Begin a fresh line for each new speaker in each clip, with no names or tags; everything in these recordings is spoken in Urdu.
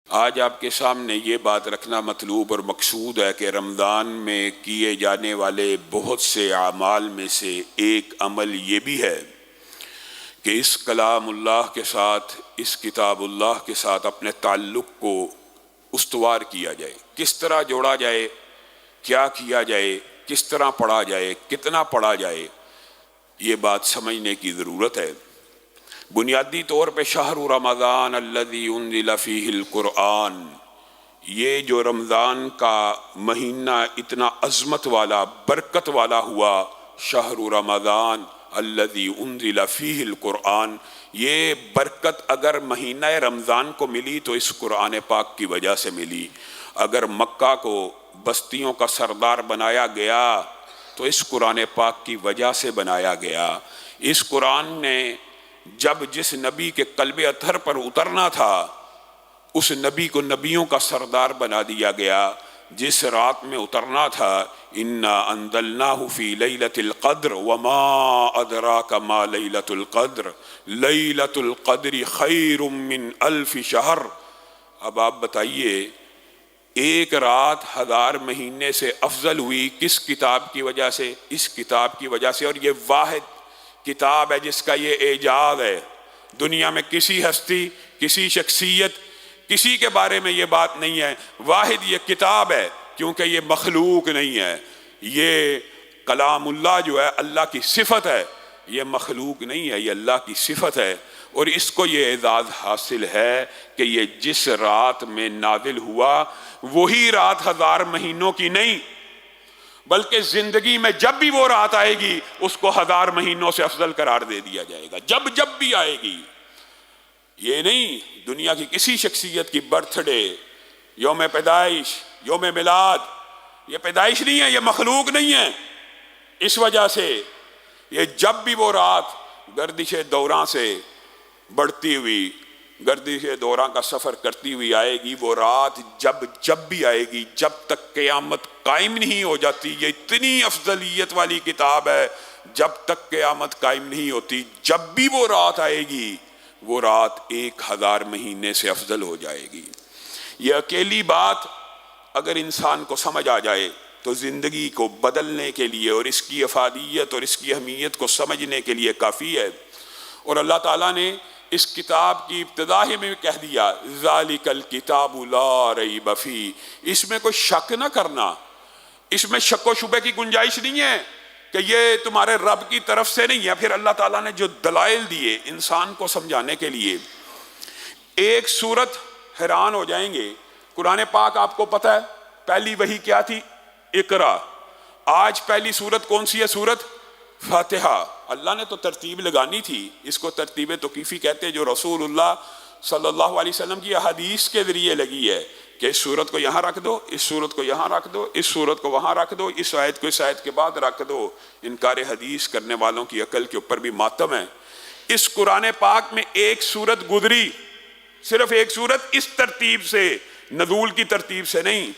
آج آپ کے سامنے یہ بات رکھنا مطلوب اور مقصود ہے کہ رمضان میں کیے جانے والے بہت سے اعمال میں سے ایک عمل یہ بھی ہے کہ اس کلام اللہ کے ساتھ، اس کتاب اللہ کے ساتھ اپنے تعلق کو استوار کیا جائے۔ کس طرح جوڑا جائے، کیا کیا جائے، کس طرح پڑھا جائے، کتنا پڑھا جائے، یہ بات سمجھنے کی ضرورت ہے۔ بنیادی طور پہ شہر رمضان الذی انزل فیہ القرآن، یہ جو رمضان کا مہینہ اتنا عظمت والا، برکت والا ہوا، شہر رمضان الذی انزل فیہ القرآن، یہ برکت اگر مہینہ رمضان کو ملی تو اس قرآن پاک کی وجہ سے ملی۔ اگر مکہ کو بستیوں کا سردار بنایا گیا تو اس قرآن پاک کی وجہ سے بنایا گیا۔ اس قرآن نے جب جس نبی کے قلب اطہر پر اترنا تھا، اس نبی کو نبیوں کا سردار بنا دیا گیا۔ جس رات میں اترنا تھا، انا انزلناہ فی لیلۃ القدر وما ادراک ما لیلۃ القدر لیلۃ القدر خیر من الف شہر۔ اب آپ بتائیے، ایک رات 1000 مہینے سے افضل ہوئی کس کتاب کی وجہ سے؟ اس کتاب کی وجہ سے۔ اور یہ واحد کتاب ہے جس کا یہ اعجاز ہے۔ دنیا میں کسی ہستی، کسی شخصیت، کسی کے بارے میں یہ بات نہیں ہے۔ واحد یہ کتاب ہے، کیونکہ یہ مخلوق نہیں ہے۔ یہ کلام اللہ جو ہے اللہ کی صفت ہے، یہ مخلوق نہیں ہے، یہ اللہ کی صفت ہے۔ اور اس کو یہ اعزاز حاصل ہے کہ یہ جس رات میں نازل ہوا وہی رات 1000 مہینوں کی نہیں، بلکہ زندگی میں جب بھی وہ رات آئے گی اس کو 1000 مہینوں سے افضل قرار دے دیا جائے گا، جب بھی آئے گی۔ یہ نہیں دنیا کی کسی شخصیت کی برتھ ڈے، یوم پیدائش، یوم میلاد، یہ پیدائش نہیں ہے، یہ مخلوق نہیں ہے۔ اس وجہ سے یہ جب بھی وہ رات گردش دوراں سے بڑھتی ہوئی، گردش دوراں کا سفر کرتی ہوئی آئے گی، وہ رات جب بھی آئے گی، جب تک قیامت قائم نہیں ہو جاتی۔ یہ اتنی افضلیت والی کتاب ہے، جب تک قیامت قائم نہیں ہوتی، جب بھی وہ رات آئے گی وہ رات 1000 مہینے سے افضل ہو جائے گی۔ یہ اکیلی بات اگر انسان کو سمجھ آ جائے تو زندگی کو بدلنے کے لیے اور اس کی افادیت اور اس کی اہمیت کو سمجھنے کے لیے کافی ہے۔ اور اللہ تعالیٰ نے اس کتاب کی ابتدا ہی میں کہہ دیا، ذالک الکتاب لا ریب فیہ، اس میں کوئی شک نہ کرنا، اس میں شک و شبہ کی گنجائش نہیں ہے کہ یہ تمہارے رب کی طرف سے نہیں ہے۔ پھر اللہ تعالیٰ نے جو دلائل دیے انسان کو سمجھانے کے لیے، ایک صورت حیران ہو جائیں گے۔ قرآن پاک آپ کو پتہ ہے پہلی وحی کیا تھی؟ اقرا۔ آج پہلی صورت کون سی ہے؟ صورت فاتحہ۔ اللہ نے تو ترتیب لگانی تھی، اس کو ترتیب توقیفی کہتے ہیں، جو رسول اللہ صلی اللہ علیہ وسلم کی احادیث کے ذریعے لگی ہے کہ اس صورت کو یہاں رکھ دو، اس صورت کو یہاں رکھ دو، اس صورت کو وہاں رکھ دو، اس آیت کو اس آیت کے بعد رکھ دو۔ انکار حدیث کرنے والوں کی عقل کے اوپر بھی ماتم ہے۔ اس قرآن پاک میں ایک صورت گزری، صرف ایک صورت، اس ترتیب سے، نزول کی ترتیب سے نہیں۔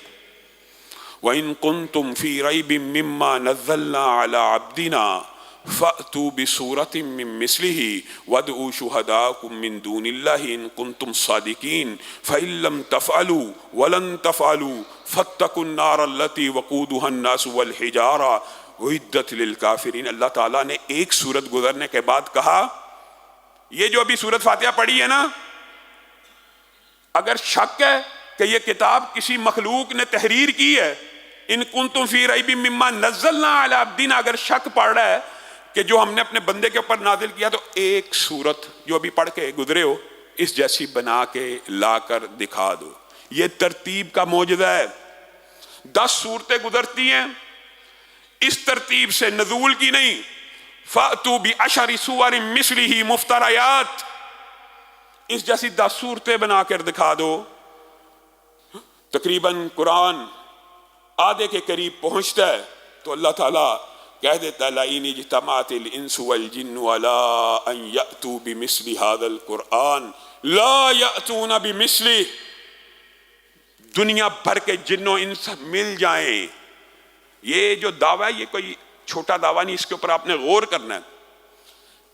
وَإِن كُنتُمْ فِي رَيْبٍ مِّمَّا نَزَّلْنَا عَلَىٰ عَبْدِنَا فَأْتُوا بِسُورَةٍ مِّن مِّثْلِهِ وَادْعُوا شُهَدَاءَكُم مِّن دُونِ اللَّهِ إِن كُنتُمْ صَادِقِينَ فَإِن لَّمْ تَفْعَلُوا وَلَن تَفْعَلُوا فَاتَّقُوا النَّارَ الَّتِي وَقُودُهَا النَّاسُ وَالْحِجَارَةُ أُعِدَّتْ لِلْكَافِرِينَ۔ اللہ تعالیٰ نے ایک سورت گزرنے کے بعد کہا، یہ جو ابھی سورت فاتحہ پڑھی ہے نا، اگر شک ہے کہ یہ کتاب کسی مخلوق نے تحریر کی ہے، ان کنتم فی ریب مما نزلنا علی عبدنا، اگر شک پڑ رہا ہے کہ جو ہم نے اپنے بندے کے اوپر نازل کیا، تو ایک سورت جو ابھی پڑھ کے گزرے ہو اس جیسی بنا کے لا کر دکھا دو۔ یہ ترتیب کا معجزہ ہے۔ 10 صورتیں گزرتی ہیں اس ترتیب سے، نزول کی نہیں۔ فَأْتُوا بِعَشَرِ سُوَرٍ مِّثْلِهِ مُفْتَرَيَاتٍ، اس جیسی 10 صورتیں بنا کر دکھا دو۔ تقریباً قرآن آدھے کے قریب پہنچتا ہے تو اللہ تعالیٰ کہہ دیتا ہے لَئِنِ اجْتَمَعَتِ الْإِنسُ وَالْجِنُّ عَلَىٰ أَن يَأْتُوا بِمِثْلِ هَذَا الْقُرْآنِ لَا يَأْتُونَ بِمِثْلِهِ، دنیا بھر کے جن و انس مل جائیں۔ یہ جو دعویٰ ہے یہ کوئی چھوٹا دعویٰ نہیں، اس کے اوپر آپ نے غور کرنا ہے۔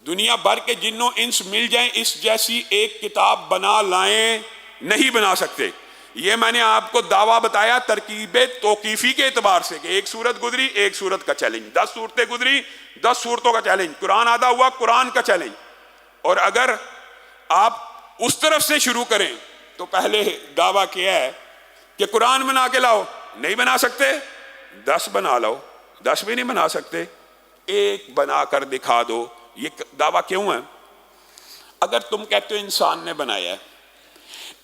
دنیا بھر کے جن و انس مل جائیں، اس جیسی ایک کتاب بنا لائیں، نہیں بنا سکتے۔ یہ میں نے آپ کو دعویٰ بتایا ترکیب توقیفی کے اعتبار سے کہ ایک صورت گزری ایک صورت کا چیلنج، 10 صورتیں گزری 10 صورتوں کا چیلنج، قرآن آدھا ہوا قرآن کا چیلنج. اور اگر آپ اس طرف سے شروع کریں تو پہلے دعویٰ کیا ہے کہ قرآن بنا کے لاؤ، نہیں بنا سکتے 10 بنا لاؤ، 10 بھی نہیں بنا سکتے ایک بنا کر دکھا دو. یہ دعویٰ کیوں ہے؟ اگر تم کہتے ہو انسان نے بنایا ہے،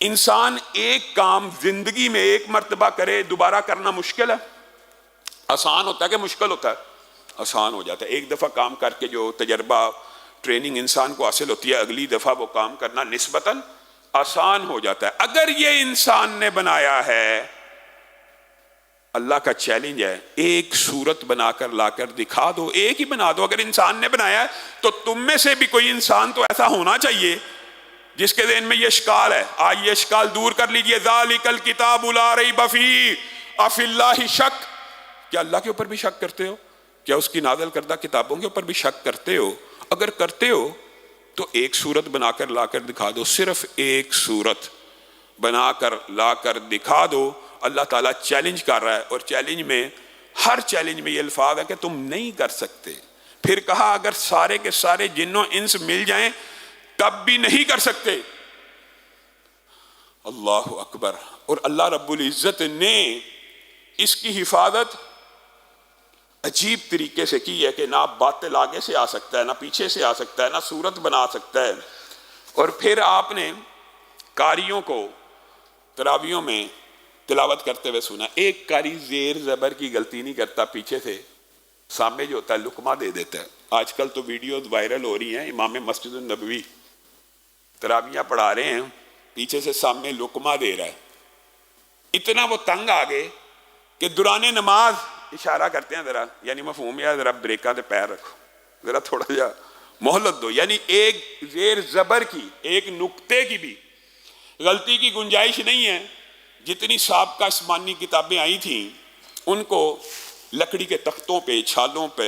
انسان ایک کام زندگی میں ایک مرتبہ کرے دوبارہ کرنا مشکل ہے؟ آسان ہوتا ہے کہ مشکل ہوتا ہے؟ آسان ہو جاتا ہے. ایک دفعہ کام کر کے جو تجربہ ٹریننگ انسان کو حاصل ہوتی ہے اگلی دفعہ وہ کام کرنا نسبتاً آسان ہو جاتا ہے. اگر یہ انسان نے بنایا ہے، اللہ کا چیلنج ہے ایک صورت بنا کر لا کر دکھا دو، ایک ہی بنا دو. اگر انسان نے بنایا ہے تو تم میں سے بھی کوئی انسان تو ایسا ہونا چاہیے جس کے ذہن میں یہ اشکال ہے. آج یہ اشکال دور کر لیجئے. ذالک الکتاب لا ریب فیہ افی اللہ شک. کیا اللہ کے اوپر بھی شک کرتے ہو؟ کیا اس کی نازل کردہ کتابوں کے اوپر بھی شک کرتے ہو؟ اگر کرتے ہو تو ایک صورت بنا کر لا کر دکھا دو، صرف ایک صورت بنا کر لا کر دکھا دو. اللہ تعالیٰ چیلنج کر رہا ہے، اور چیلنج میں ہر چیلنج میں یہ الفاظ ہے کہ تم نہیں کر سکتے. پھر کہا اگر سارے کے سارے جن و انس مل جائیں تب بھی نہیں کر سکتے. اللہ اکبر. اور اللہ رب العزت نے اس کی حفاظت عجیب طریقے سے کی ہے کہ نہ باطل آگے سے آ سکتا ہے، نہ پیچھے سے آ سکتا ہے، نہ صورت بنا سکتا ہے. اور پھر آپ نے قاریوں کو تراویحوں میں تلاوت کرتے ہوئے سنا، ایک قاری زیر زبر کی غلطی نہیں کرتا، پیچھے سے سامنے جو ہوتا ہے لقمہ دے دیتا ہے. آج کل تو ویڈیوز وائرل ہو رہی ہیں، امام مسجد النبوی تراویحاں پڑھا رہے ہیں، پیچھے سے سامنے لقمہ دے رہا ہے. اتنا وہ تنگ آگے کہ دوران نماز اشارہ کرتے ہیں ذرا، یعنی مفہوم ہے ذرا بریکاں تے پیر رکھو، ذرا تھوڑا جا مہلت دو. یعنی ایک زیر زبر کی ایک نقطے کی بھی غلطی کی گنجائش نہیں ہے. جتنی سابقہ آسمانی کتابیں آئی تھیں ان کو لکڑی کے تختوں پہ چھالوں پہ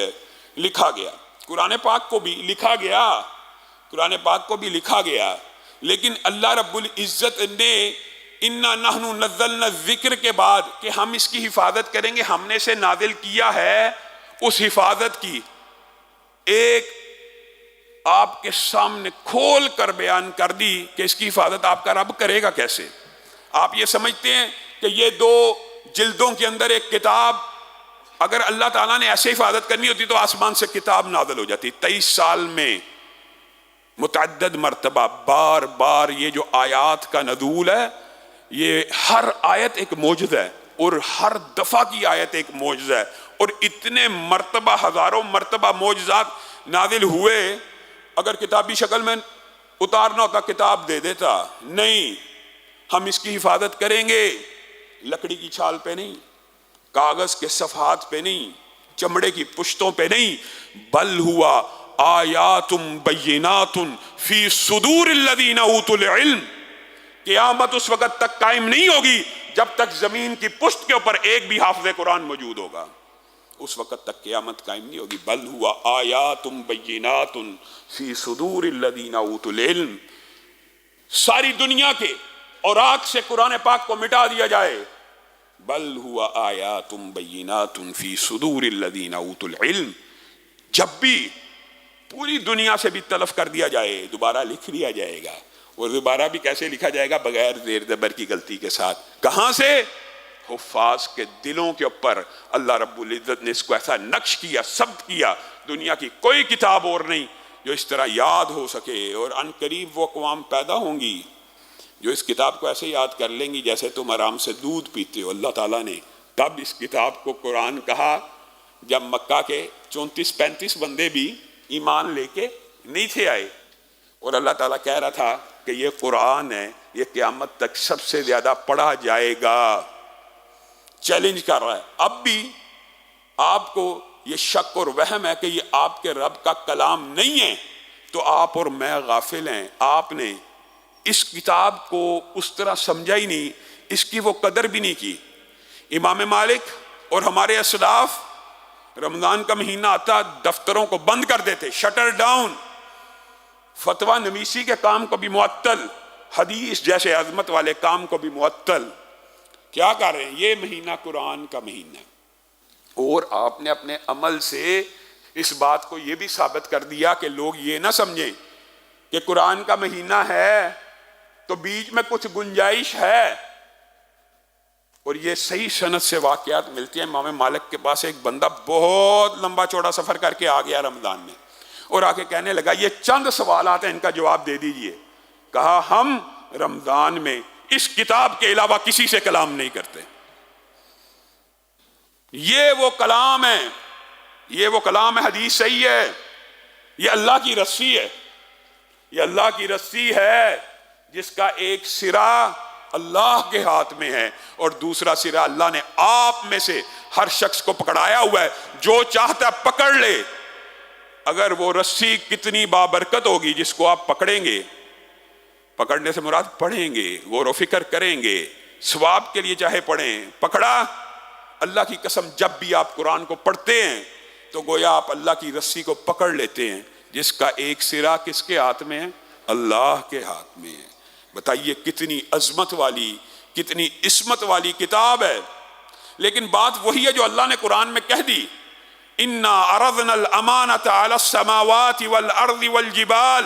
لکھا گیا. قرآن پاک کو بھی لکھا گیا، قرآن پاک کو بھی لکھا گیا. لیکن اللہ رب العزت نے انا نحن نزلنا الذکر کے بعد کہ ہم اس کی حفاظت کریں گے، ہم نے اسے نازل کیا ہے، اس حفاظت کی ایک آپ کے سامنے کھول کر بیان کر دی کہ اس کی حفاظت آپ کا رب کرے گا کیسے. آپ یہ سمجھتے ہیں کہ یہ 2 جلدوں کے اندر ایک کتاب، اگر اللہ تعالیٰ نے ایسے حفاظت کرنی ہوتی تو آسمان سے کتاب نازل ہو جاتی. 23 سال میں متعدد مرتبہ بار بار یہ جو آیات کا نزول ہے، یہ ہر آیت ایک معجزہ ہے، اور ہر دفعہ کی آیت ایک معجزہ ہے. اور اتنے مرتبہ ہزاروں مرتبہ معجزات نازل ہوئے. اگر کتابی شکل میں اتارنا ہوتا کتاب دے دیتا. نہیں، ہم اس کی حفاظت کریں گے، لکڑی کی چھال پہ نہیں، کاغذ کے صفحات پہ نہیں، چمڑے کی پشتوں پہ نہیں، بل ہوا آیات بینات فی صدور الذین اوتوا العلم. قیامت اس وقت تک قائم نہیں ہوگی جب تک زمین کی پشت کے اوپر ایک بھی حافظ قرآن موجود ہوگا. اس وقت تک قیامت قائم نہیں ہوگی. بل ہوا آیات بینات فی صدور الذین اوتوا العلم. ساری دنیا کے اوراق سے قرآن پاک کو مٹا دیا جائے، بل ہوا آیات بینات فی صدور الذین اوتوا العلم. جب بھی پوری دنیا سے بھی تلف کر دیا جائے دوبارہ لکھ لیا جائے گا. اور دوبارہ بھی کیسے لکھا جائے گا؟ بغیر زیر زبر کی غلطی کے ساتھ. کہاں سے؟ حفاظ کے دلوں کے اوپر اللہ رب العزت نے اس کو ایسا نقش کیا، ثبت کیا. دنیا کی کوئی کتاب اور نہیں جو اس طرح یاد ہو سکے. اور ان قریب وہ اقوام پیدا ہوں گی جو اس کتاب کو ایسے یاد کر لیں گی جیسے تم آرام سے دودھ پیتے ہو. اللہ تعالیٰ نے تب اس کتاب کو قرآن کہا جب مکہ کے 34-35 بندے بھی ایمان لے کے نہیں تھے آئے. اور اللہ تعالیٰ کہہ رہا تھا کہ یہ قرآن ہے، یہ قیامت تک سب سے زیادہ پڑھا جائے گا. چیلنج کر رہا ہے. اب بھی آپ کو یہ شک اور وہم ہے کہ یہ آپ کے رب کا کلام نہیں ہے تو آپ اور میں غافل ہیں. آپ نے اس کتاب کو اس طرح سمجھا ہی نہیں، اس کی وہ قدر بھی نہیں کی. امام مالک اور ہمارے اسلاف رمضان کا مہینہ آتا دفتروں کو بند کر دیتے، شٹر ڈاؤن. فتویٰ نویسی کے کام کو بھی معطل، حدیث جیسے عظمت والے کام کو بھی معطل. کیا کر رہے ہیں؟ یہ مہینہ قرآن کا مہینہ ہے، اور آپ نے اپنے عمل سے اس بات کو یہ بھی ثابت کر دیا کہ لوگ یہ نہ سمجھیں کہ قرآن کا مہینہ ہے تو بیچ میں کچھ گنجائش ہے۔ اور یہ صحیح سند سے واقعات ملتی ہیں۔ امام مالک کے پاس ایک بندہ بہت لمبا چوڑا سفر کر کے آ گیا رمضان میں، اور آ کے کہنے لگا یہ چند سوالات ہیں، ان کا جواب دے دیجئے۔ کہا ہم رمضان میں اس کتاب کے علاوہ کسی سے کلام نہیں کرتے، یہ وہ کلام ہے، یہ وہ کلام ہے، حدیث صحیح ہے، یہ اللہ کی رسی ہے، یہ اللہ کی رسی ہے جس کا ایک سرا اللہ کے ہاتھ میں ہے اور دوسرا سرا اللہ نے آپ میں سے ہر شخص کو پکڑایا ہوا ہے، جو چاہتا ہے پکڑ لے۔ اگر وہ رسی کتنی بابرکت ہوگی جس کو آپ پکڑیں گے، پکڑنے سے مراد پڑھیں گے، غور و فکر کریں گے، ثواب کے لیے چاہے پڑھیں، پکڑا۔ اللہ کی قسم جب بھی آپ قرآن کو پڑھتے ہیں تو گویا آپ اللہ کی رسی کو پکڑ لیتے ہیں جس کا ایک سرا کس کے ہاتھ میں ہے؟ اللہ کے ہاتھ میں ہے۔ بتائیے کتنی عظمت والی، کتنی عصمت والی کتاب ہے۔ لیکن بات وہی ہے جو اللہ نے قرآن میں کہہ دی، اِنَّا عَرَضْنَا الْأَمَانَةَ عَلَى السَّمَاوَاتِ وَالْأَرْضِ وَالْجِبَالِ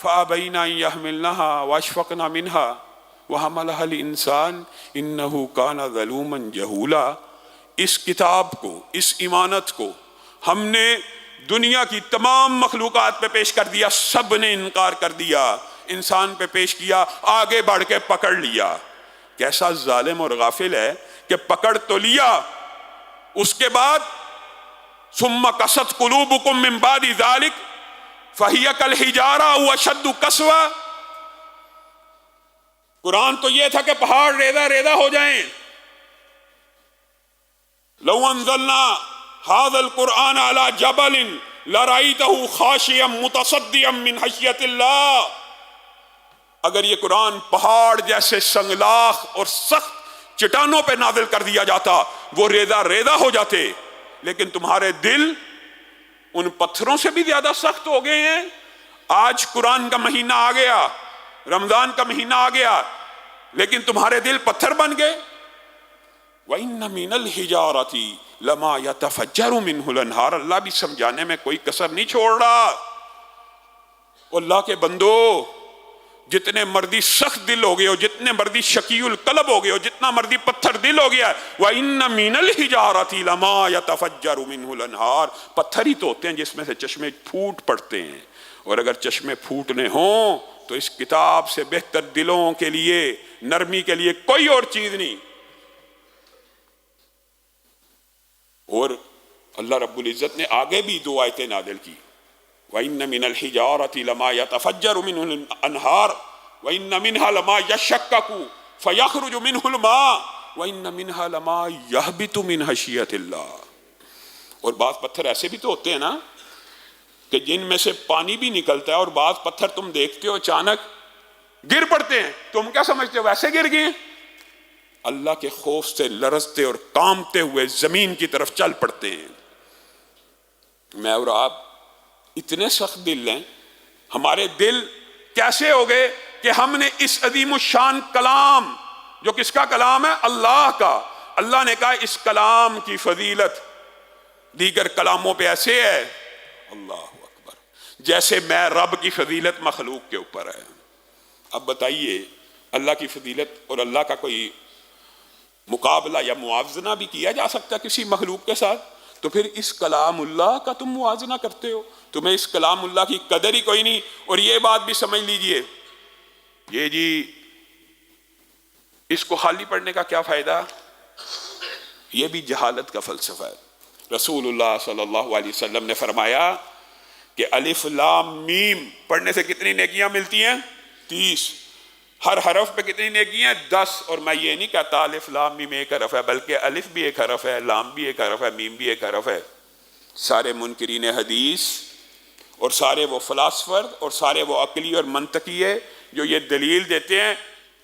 فَأَبَيْنَا أَن يَحْمِلْنَهَا وَأَشْفَقْنَ مِنْهَا وَحَمَلَهَا الْإِنسَانُ إِنَّهُ كَانَ ظَلُومًا جَهُولًا۔ اس کتاب کو، اس امانت کو ہم نے دنیا کی تمام مخلوقات پہ پیش کر دیا، سب نے انکار کر دیا، انسان پہ پیش کیا، آگے بڑھ کے پکڑ لیا۔ کیسا ظالم اور غافل ہے کہ پکڑ تو لیا، اس کے بعد ثم قست قلوبکم من بعد ذلک فہی کالحجارہ واشد قسوہ۔ قرآن تو یہ تھا کہ پہاڑ ریزہ ریزہ ہو جائیں۔ لو انزلنا هذا القرآن على جبل لرأيته خاشعا متصدعا من خشیۃ اللہ۔ اگر یہ قرآن پہاڑ جیسے سنگلاخ اور سخت چٹانوں پہ نازل کر دیا جاتا وہ ریزہ ریزہ ہو جاتے، لیکن تمہارے دل ان پتھروں سے بھی زیادہ سخت ہو گئے ہیں۔ آج قرآن کا مہینہ آ گیا، رمضان کا مہینہ آ گیا، لیکن تمہارے دل پتھر بن گئے۔ وَإِنَّ مِنَ الْحِجَارَةِ لَمَا يَتَفَجَّرُ مِنْهُ الْأَنْهَارُ۔ اللہ بھی سمجھانے میں کوئی کسر نہیں چھوڑ رہا۔ اللہ کے بندو، جتنے مردی سخت دل ہو گئے ہو، جتنے مردی شقی القلب ہو گئے ہو، جتنا مردی پتھر دل ہو گیا ہے، وَإِنَّ مِنَ الْحِجَارَةِ لَمَا يَتَفَجَّرُ مِنْهُ الْأَنْهَارُ۔ پتھر ہی تو ہوتے ہیں جس میں سے چشمے پھوٹ پڑتے ہیں، اور اگر چشمے پھوٹنے ہوں تو اس کتاب سے بہتر دلوں کے لیے، نرمی کے لیے کوئی اور چیز نہیں۔ اور اللہ رب العزت نے آگے بھی دو آیتیں نازل کی، وَإِنَّ مِنَ الْحِجَارَةِ لَمَا يَتَفَجَّرُ مِنْهُ الْأَنْهَارُ وَإِنَّ مِنْهَا لَمَا يَشَّقَّقُ فَيَخْرُجُ مِنْهُ الْمَاءُ وَإِنَّ مِنْهَا لَمَا يَهْبِطُ مِنْ خَشْيَةِ اللَّهِ۔ اور بعض پتھر ایسے بھی تو ہوتے ہیں نا کہ جن میں سے پانی بھی نکلتا ہے، اور بعض پتھر تم دیکھتے ہو اچانک گر پڑتے ہیں، تم کیا سمجھتے ہو ویسے گر گئے؟ اللہ کے خوف سے لرزتے اور کانپتے ہوئے زمین کی طرف چل پڑتے ہیں۔ میں اور آپ اتنے سخت دل ہیں، ہمارے دل کیسے ہو گئے کہ ہم نے اس عظیم الشان کلام، جو کس کا کلام ہے؟ اللہ کا، اللہ نے کہا اس کلام کی فضیلت دیگر کلاموں پہ ایسے ہے، اللہ اکبر، جیسے میں رب کی فضیلت مخلوق کے اوپر ہے۔ اب بتائیے اللہ کی فضیلت اور اللہ کا کوئی مقابلہ یا موازنہ بھی کیا جا سکتا کسی مخلوق کے ساتھ؟ تو پھر اس کلام اللہ کا تم موازنہ کرتے ہو، تمہیں اس کلام اللہ کی قدر ہی کوئی نہیں۔ اور یہ بات بھی سمجھ لیجئے، یہ جی اس کو خالی پڑھنے کا کیا فائدہ؟ یہ بھی جہالت کا فلسفہ ہے۔ رسول اللہ صلی اللہ علیہ وسلم نے فرمایا کہ الف لام میم پڑھنے سے کتنی نیکیاں ملتی ہیں؟ 30۔ ہر حرف پہ کتنی نیکیاں؟ 10۔ اور میں یہ نہیں کہتا الف لام میم ایک حرف ہے، بلکہ الف بھی ایک حرف ہے، لام بھی ایک حرف ہے، میم بھی ایک حرف ہے۔ سارے منکرین حدیث اور سارے وہ فلاسفر اور سارے وہ عقلی اور منطقی ہے جو یہ دلیل دیتے ہیں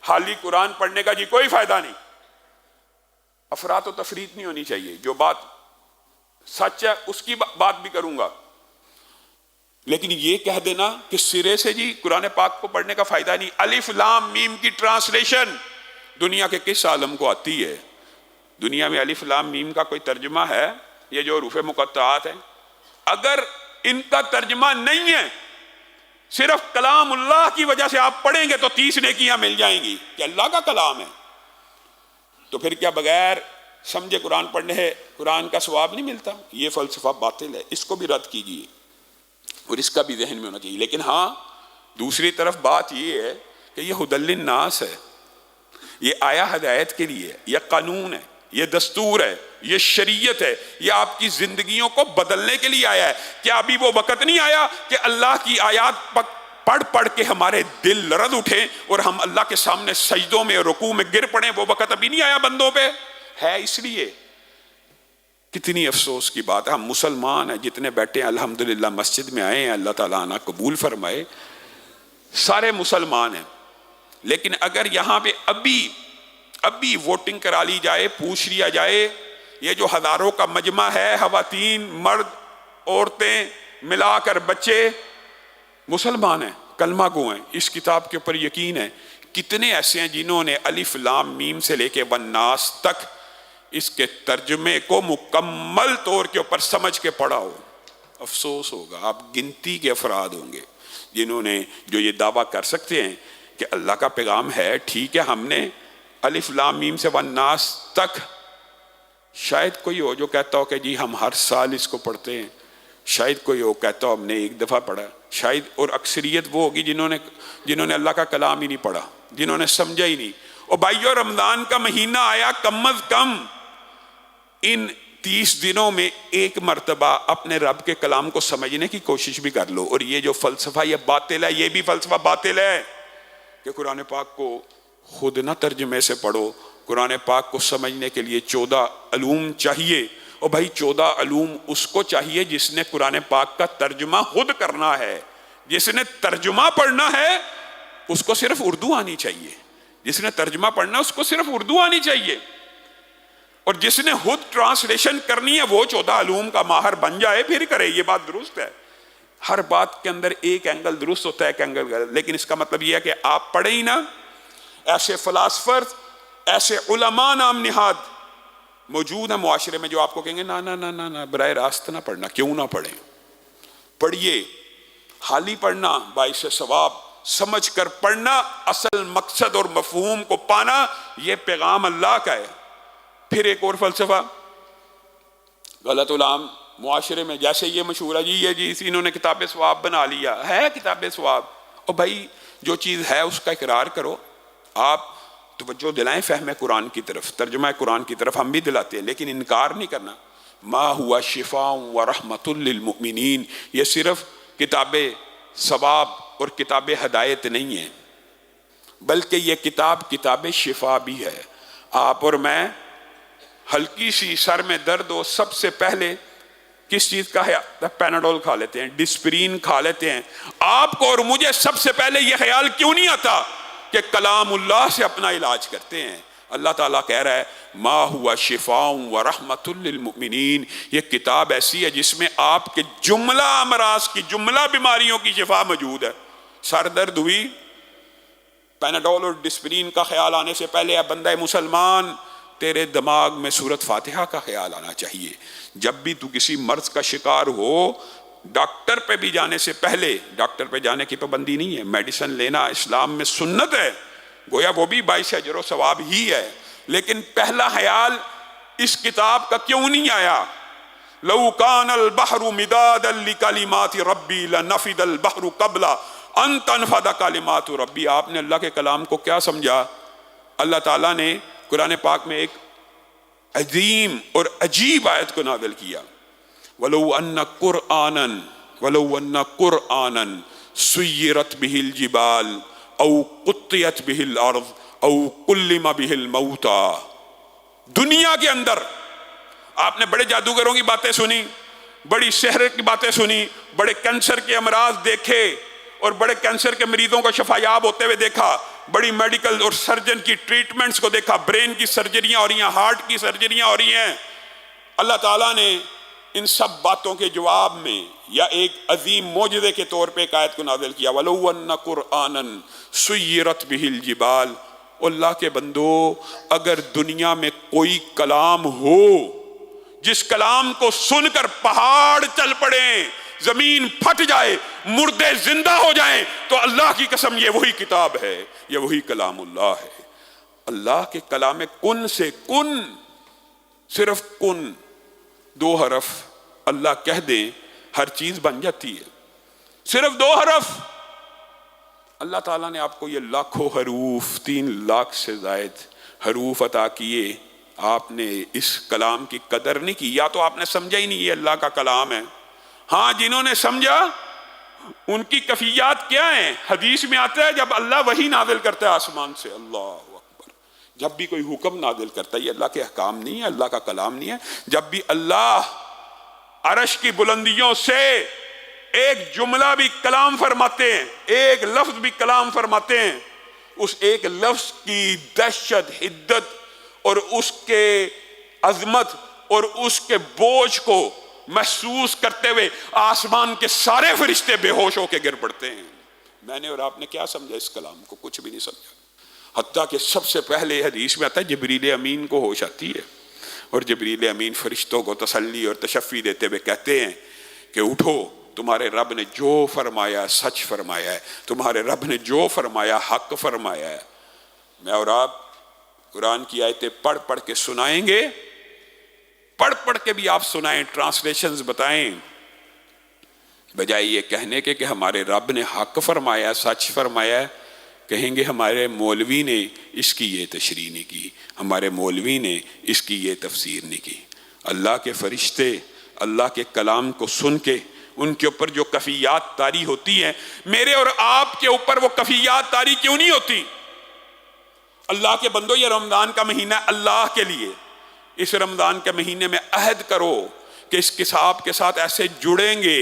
خالی قرآن پڑھنے کا جی کوئی فائدہ نہیں، افراط و تفریط نہیں ہونی چاہیے، جو بات سچ ہے اس کی بات بھی کروں گا، لیکن یہ کہہ دینا کہ سرے سے جی قرآن پاک کو پڑھنے کا فائدہ نہیں۔ الف لام میم کی ٹرانسلیشن دنیا کے کس عالم کو آتی ہے؟ دنیا میں الف لام میم کا کوئی ترجمہ ہے؟ یہ جو حروف مقطعات ہیں، اگر ان کا ترجمہ نہیں ہے، صرف کلام اللہ کی وجہ سے آپ پڑھیں گے تو 30 نیکیاں مل جائیں گی کہ اللہ کا کلام ہے، تو پھر کیا بغیر سمجھے قرآن پڑھنے ہے قرآن کا ثواب نہیں ملتا؟ یہ فلسفہ باطل ہے، اس کو بھی رد کیجیے اور اس کا بھی ذہن میں ہونا چاہیے۔ لیکن ہاں، دوسری طرف بات یہ ہے کہ یہ ہدی للناس ہے، یہ آیا ہدایت کے لیے، یہ قانون ہے، یہ دستور ہے، یہ شریعت ہے، یہ آپ کی زندگیوں کو بدلنے کے لیے آیا ہے۔ کیا ابھی وہ وقت نہیں آیا کہ اللہ کی آیات پڑھ پڑھ کے ہمارے دل لرز اٹھیں اور ہم اللہ کے سامنے سجدوں میں رکوع میں گر پڑیں؟ وہ وقت ابھی نہیں آیا بندوں پہ؟ ہے اس لیے کتنی افسوس کی بات ہے، ہم مسلمان ہیں جتنے بیٹھے ہیں الحمدللہ مسجد میں آئے ہیں، اللہ تعالیٰ عنہ قبول فرمائے، سارے مسلمان ہیں، لیکن اگر یہاں پہ ابھی ووٹنگ کرا لی جائے، پوچھ لیا جائے، یہ جو ہزاروں کا مجمع ہے، خواتین، مرد، عورتیں ملا کر بچے مسلمان ہیں، کلمہ گو ہیں، اس کتاب کے اوپر یقین ہے، کتنے ایسے ہیں جنہوں نے الف لام میم سے لے کے والناس تک اس کے ترجمے کو مکمل طور کے اوپر سمجھ کے پڑھا ہو؟ افسوس ہوگا، آپ گنتی کے افراد ہوں گے جنہوں نے جو یہ دعویٰ کر سکتے ہیں کہ اللہ کا پیغام ہے، ٹھیک ہے، ہم نے الف لام میم سے والناس تک، شاید کوئی ہو جو کہتا ہو کہ جی ہم ہر سال اس کو پڑھتے ہیں، شاید کوئی ہو کہتا ہو ہم نے ایک دفعہ پڑھا، شاید، اور اکثریت وہ ہوگی جنہوں نے اللہ کا کلام ہی نہیں پڑھا، جنہوں نے سمجھا ہی نہیں۔ اور بھائیو، رمضان کا مہینہ آیا، کم از کم ان 30 دنوں میں ایک مرتبہ اپنے رب کے کلام کو سمجھنے کی کوشش بھی کر لو۔ اور یہ جو فلسفہ یہ باطل ہے، یہ بھی فلسفہ باطل ہے کہ قرآن پاک کو خود نہ ترجمے سے پڑھو، قرآن پاک کو سمجھنے کے لیے 14 علوم چاہیے۔ اور بھائی 14 علوم اس کو چاہیے جس نے قرآن پاک کا ترجمہ خود کرنا ہے، جس نے ترجمہ پڑھنا ہے اس کو صرف اردو آنی چاہیے، جس نے ترجمہ پڑھنا اس کو صرف اردو آنی چاہیے، اور جس نے خود ٹرانسلیشن کرنی ہے وہ 14 علوم کا ماہر بن جائے، پھر کرے۔ یہ بات درست ہے، ہر بات کے اندر ایک اینگل درست ہوتا ہے، ایک اینگل غلط، لیکن اس کا مطلب یہ ہے کہ آپ پڑھیں ہی نہ۔ ایسے فلاسفر، ایسے علماء نام نہاد موجود ہیں معاشرے میں جو آپ کو کہیں گے نا نا نا نا نا، براہ راست نہ پڑھنا۔ کیوں نہ پڑھیں؟ پڑھیے، حالی پڑھنا باعث ثواب، سمجھ کر پڑھنا، اصل مقصد اور مفہوم کو پانا، یہ پیغام اللہ کا ہے۔ پھر ایک اور فلسفہ غلط علام معاشرے میں، جیسے یہ مشہور ہے جی انہوں نے کتاب ثواب بنا لیا ہے، کتاب ثواب۔ اور بھائی جو چیز ہے اس کا اقرار کرو، آپ توجہ دلائیں فہم قرآن کی طرف، ترجمہ قرآن کی طرف، ہم بھی دلاتے ہیں، لیکن انکار نہیں کرنا۔ ما ہوا شفاء و رحمت للمؤمنین، یہ صرف کتاب ثواب اور کتاب ہدایت نہیں ہے، بلکہ یہ کتاب شفا بھی ہے۔ آپ اور میں ہلکی سی سر میں درد ہو، سب سے پہلے کس چیز کا ہے؟ پیناڈول کھا لیتے ہیں، ڈسپرین کھا لیتے ہیں۔ آپ کو اور مجھے سب سے پہلے یہ خیال کیوں نہیں آتا کہ کلام اللہ سے اپنا علاج کرتے ہیں؟ اللہ تعالیٰ کہہ رہا ہے ما ہوا شفاء و رحمت للمؤمنین، یہ کتاب ایسی ہے جس میں آپ کے جملہ امراض کی، جملہ بیماریوں کی شفا موجود ہے۔ سر درد ہوئی، پیناڈول اور ڈسپرین کا خیال آنے سے پہلے اے بندہ مسلمان، تیرے دماغ میں سورۃ فاتحہ کا خیال آنا چاہیے۔ جب بھی تو کسی مرض کا شکار ہو، ڈاکٹر پہ بھی جانے سے پہلے، ڈاکٹر پہ جانے کی پابندی نہیں ہے، میڈیسن لینا اسلام میں سنت ہے، گویا وہ بھی باعث اجر و ثواب ہی ہے، لیکن پہلا خیال اس کتاب کا کیوں نہیں آیا؟ لو کان البحر مدادا لکلمات ربی لنفد البحر قبل ان تنفد کلمات ربی۔ آپ نے اللہ کے کلام کو کیا سمجھا؟ اللہ تعالیٰ نے قرآن پاک میں ایک عظیم اور عجیب آیت کو نازل کیا، وَلَوْ أَنَّ قُرْآنًا سُيِّرَتْ بِهِ الْجِبَالُ أَوْ قُطِّيَتْ بِهِ الْأَرْضُ أَوْ كُلِّمَ بِهِ الْمَوْتَى۔ دنیا کے اندر آپ نے بڑے جادوگروں کی باتیں سنی، بڑی سحر کی باتیں سنی، بڑے کینسر کے امراض دیکھے اور بڑے کینسر کے مریضوں کو شفا یاب ہوتے ہوئے دیکھا، بڑی میڈیکل اور سرجن کی ٹریٹمنٹس کو دیکھا، برین کی سرجریاں ہو رہی ہیں، ہارٹ کی سرجریاں ہو رہی ہیں۔ اللہ تعالیٰ نے ان سب باتوں کے جواب میں یا ایک عظیم معجزے کے طور پہ ایک آیت کو نازل کیا، وَلَوْ أَنَّ قُرْآنًا سُيِّرَتْ بِهِ الْجِبَالُ اللہ کے بندو، اگر دنیا میں کوئی کلام ہو جس کلام کو سن کر پہاڑ چل پڑیں، زمین پھٹ جائے، مردے زندہ ہو جائیں، تو اللہ کی قسم یہ وہی کتاب ہے، یہ وہی کلام اللہ ہے۔ اللہ کے کلام کن سے، کن، صرف کن، 2 حرف اللہ کہہ دیں ہر چیز بن جاتی ہے، صرف 2 حرف۔ اللہ تعالیٰ نے آپ کو یہ لاکھوں حروف، 3 لاکھ سے زائد حروف عطا کیے، آپ نے اس کلام کی قدر نہیں کی، یا تو آپ نے سمجھا ہی نہیں یہ اللہ کا کلام ہے۔ ہاں جنہوں نے سمجھا ان کی کیفیات کیا ہیں؟ حدیث میں آتا ہے جب اللہ وحی نازل کرتا ہے آسمان سے، اللہ اکبر، جب بھی کوئی حکم نازل کرتا ہے، یہ اللہ کے احکام نہیں ہے، اللہ کا کلام نہیں ہے، جب بھی اللہ عرش کی بلندیوں سے ایک جملہ بھی کلام فرماتے ہیں، ایک لفظ بھی کلام فرماتے ہیں، اس ایک لفظ کی دہشت، حدت اور اس کے عظمت اور اس کے بوجھ کو محسوس کرتے ہوئے آسمان کے سارے فرشتے بے ہوش ہو کے گر پڑتے ہیں۔ میں نے اور آپ نے کیا سمجھا اس کلام کو؟ کچھ بھی نہیں سمجھا، حتیٰ کہ سب سے پہلے حدیث میں آتا ہے جبریل امین کو ہوش آتی ہے، اور جبریل امین فرشتوں کو تسلی اور تشفی دیتے ہوئے کہتے ہیں کہ اٹھو، تمہارے رب نے جو فرمایا سچ فرمایا ہے، تمہارے رب نے جو فرمایا حق فرمایا ہے۔ میں اور آپ قرآن کی آیتیں پڑھ پڑھ کے سنائیں گے، پڑھ پڑھ کے بھی آپ سنائیں، ٹرانسلیشنز بتائیں، بجائے یہ کہنے کے کہ ہمارے رب نے حق فرمایا، سچ فرمایا ہے، کہیں گے ہمارے مولوی نے اس کی یہ تشریح نہیں کی، ہمارے مولوی نے اس کی یہ تفسیر نہیں کی۔ اللہ کے فرشتے اللہ کے کلام کو سن کے ان کے اوپر جو کفیات طاری ہوتی ہیں، میرے اور آپ کے اوپر وہ کفیات طاری کیوں نہیں ہوتی؟ اللہ کے بندو، یہ رمضان کا مہینہ اللہ کے لیے، اس رمضان کے مہینے میں عہد کرو کہ اس کتاب کے ساتھ ایسے جڑیں گے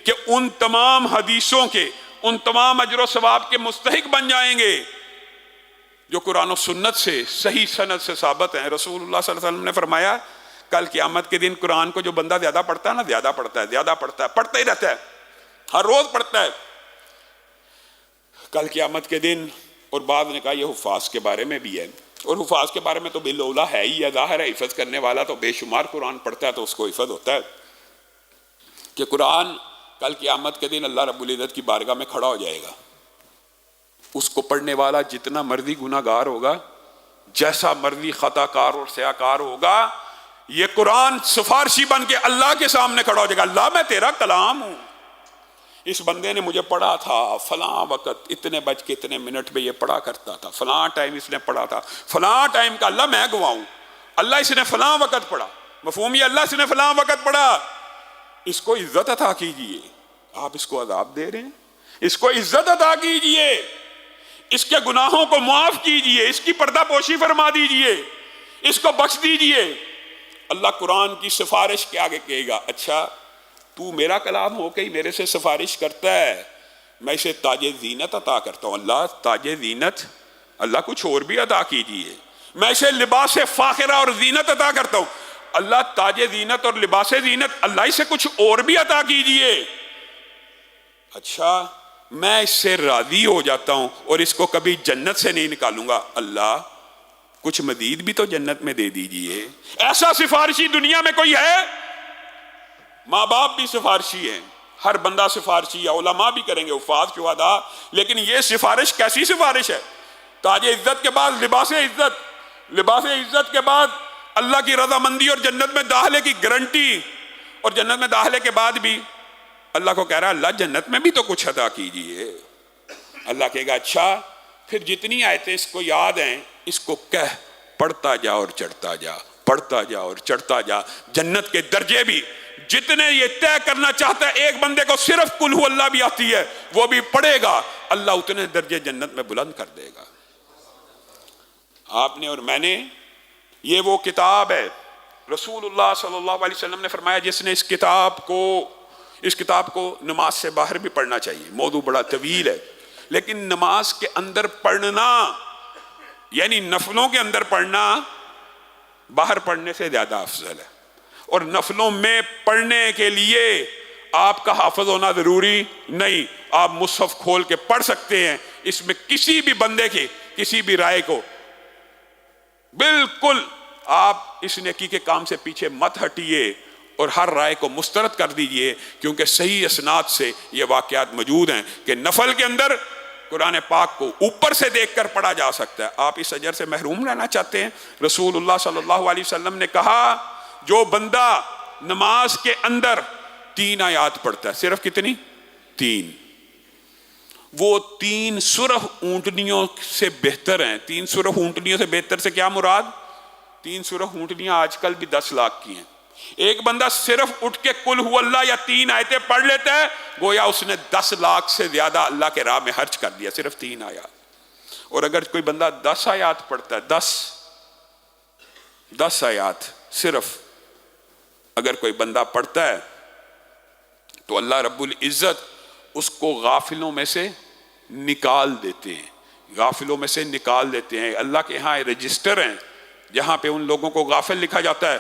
کہ ان تمام حدیثوں کے، ان تمام اجر و ثواب کے مستحق بن جائیں گے جو قرآن و سنت سے صحیح سند سے ثابت ہیں۔ رسول اللہ صلی اللہ علیہ وسلم نے فرمایا کل قیامت کے دن قرآن کو جو بندہ زیادہ پڑھتا ہے نا، زیادہ پڑھتا ہے، پڑھتا ہی رہتا ہے، ہر روز پڑھتا ہے، کل قیامت کے دن، اور بعض نے کہا یہ حفاظ کے بارے میں بھی ہے، اور حفاظ کے بارے میں تو باللہ ہے ہی، ظاہر ہے حفظ کرنے والا تو بے شمار قرآن پڑھتا ہے تو اس کو حفظ ہوتا ہے، کہ قرآن کل قیامت کے دن اللہ رب العزت کی بارگاہ میں کھڑا ہو جائے گا، اس کو پڑھنے والا جتنا مرضی گناہ گار ہوگا، جیسا مرضی خطا کار اور سیاہ کار ہوگا، یہ قرآن سفارشی بن کے اللہ کے سامنے کھڑا ہو جائے گا، اللہ میں تیرا کلام ہوں، اس بندے نے مجھے پڑھا تھا، فلاں وقت اتنے بج کے اتنے منٹ میں یہ پڑھا کرتا تھا، فلاں ٹائم اس نے پڑھا تھا، فلاں ٹائم کا اللہ میں گواہوں، اللہ اس نے فلاں وقت پڑھا، مفہوم یہ، اللہ اس نے فلاں وقت پڑھا، اس کو عزت عطا کیجئے۔ آپ اس کو عذاب دے رہے ہیں، اس کو عزت عطا کیجئے، اس کے گناہوں کو معاف کیجئے، اس کی پردہ پوشی فرما دیجئے، اس کو بخش دیجئے۔ اللہ قرآن کی سفارش کے آگے کہے گا، اچھا تو میرا کلام ہو کے ہی میرے سے سفارش کرتا ہے، میں اسے تاج زینت عطا کرتا ہوں۔ اللہ تاج زینت، اللہ کچھ اور بھی عطا کیجئے، میں اسے لباس فاخرہ اور زینت عطا کرتا ہوں، اللہ تاج زینت اور لباس زینت، اللہ اسے کچھ اور بھی عطا کیجئے۔ اچھا میں اس سے راضی ہو جاتا ہوں اور اس کو کبھی جنت سے نہیں نکالوں گا، اللہ کچھ مزید بھی تو جنت میں دے دیجئے۔ ایسا سفارشی دنیا میں کوئی ہے؟ ماں باپ بھی سفارشی ہیں، ہر بندہ سفارشی ہے، علماء بھی کریں گے، حفاظ شہداء، لیکن یہ سفارش کیسی سفارش ہے؟ تاج عزت کے بعد لباس عزت، لباس عزت کے بعد اللہ کی رضامندی اور جنت میں داخلے کی گارنٹی، اور جنت میں داخلے کے بعد بھی اللہ کو کہہ رہا ہے اللہ جنت میں بھی تو کچھ عطا کیجئے۔ اللہ کہے گا اچھا پھر جتنی آیتیں اس کو یاد ہیں اس کو کہہ، پڑھتا جا اور چڑھتا جا، پڑھتا جا اور چڑھتا جا، جنت کے درجے بھی جتنے یہ طے کرنا چاہتا ہے، ایک بندے کو صرف قل ہو اللہ بھی آتی ہے، وہ بھی پڑھے گا، اللہ اتنے درجے جنت میں بلند کر دے گا۔ آپ نے اور میں نے، یہ وہ کتاب ہے، رسول اللہ صلی اللہ علیہ وسلم نے فرمایا جس نے اس کتاب کو نماز سے باہر بھی پڑھنا چاہیے۔ موضوع بڑا طویل ہے، لیکن نماز کے اندر پڑھنا یعنی نفلوں کے اندر پڑھنا باہر پڑھنے سے زیادہ افضل ہے، اور نفلوں میں پڑھنے کے لیے آپ کا حافظ ہونا ضروری نہیں، آپ مصحف کھول کے پڑھ سکتے ہیں، اس میں کسی بھی بندے کی کسی بھی رائے کو بالکل آپ اس نیکی کے کام سے پیچھے مت ہٹیے اور ہر رائے کو مسترد کر دیجئے، کیونکہ صحیح اسناد سے یہ واقعات موجود ہیں کہ نفل کے اندر قرآن پاک کو اوپر سے دیکھ کر پڑھا جا سکتا ہے۔ آپ اس اجر سے محروم رہنا چاہتے ہیں؟ رسول اللہ صلی اللہ علیہ وسلم نے کہا جو بندہ نماز کے اندر 3 آیات پڑھتا ہے، صرف کتنی؟ 3، وہ 3 سرخ اونٹنیوں سے بہتر ہیں۔ 3 سرخ اونٹنیوں سے بہتر سے کیا مراد؟ 3 سرخ اونٹنیاں آج کل بھی 10 لاکھ کی ہیں۔ ایک بندہ صرف اٹھ کے قل ہو اللہ یا 3 آیتیں پڑھ لیتا ہے، گویا اس نے 10 لاکھ سے زیادہ اللہ کے راہ میں خرچ کر دیا، صرف 3 آیات۔ اور اگر کوئی بندہ 10 آیات پڑھتا ہے، 10 آیات صرف اگر کوئی بندہ پڑھتا ہے تو اللہ رب العزت اس کو غافلوں میں سے نکال دیتے ہیں، غافلوں میں سے نکال دیتے ہیں۔ اللہ کے ہاں رجسٹر ہیں جہاں پہ ان لوگوں کو غافل لکھا جاتا ہے